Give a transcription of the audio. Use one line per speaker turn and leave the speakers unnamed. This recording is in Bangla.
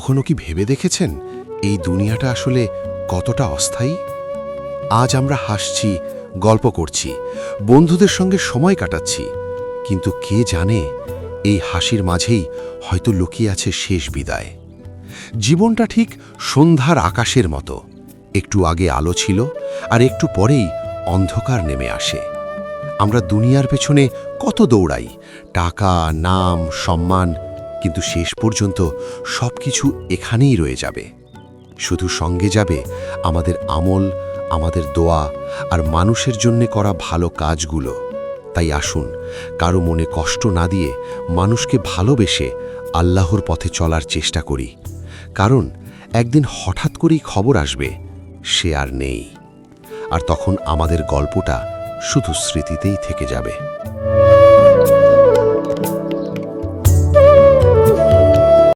কখনো কি ভেবে দেখেছেন এই দুনিয়াটা আসলে কতটা অস্থায়ী? আজ আমরা হাসছি, গল্প করছি, বন্ধুদের সঙ্গে সময় কাটাচ্ছি, কিন্তু কে জানে এই হাসির মাঝেই হয়তো লুকিয়ে আছে শেষ বিদায়। জীবনটা ঠিক সন্ধ্যার আকাশের মতো, একটু আগে আলো ছিল আর একটু পরেই অন্ধকার নেমে আসে। আমরা দুনিয়ার পেছনে কত দৌড়াই, টাকা, নাম, সম্মান, কিন্তু শেষ পর্যন্ত সবকিছু এখানেই রয়ে যাবে। শুধু সঙ্গে যাবে আমাদের আমল, আমাদের দোয়া আর মানুষের জন্যে করা ভালো কাজগুলো। তাই আসুন, কারো মনে কষ্ট না দিয়ে মানুষকে ভালোবেসে আল্লাহর পথে চলার চেষ্টা করি। কারণ একদিন হঠাৎ করেই খবর আসবে সে আর নেই, আর তখন আমাদের গল্পটা শুধু স্মৃতিতেই থেকে যাবে।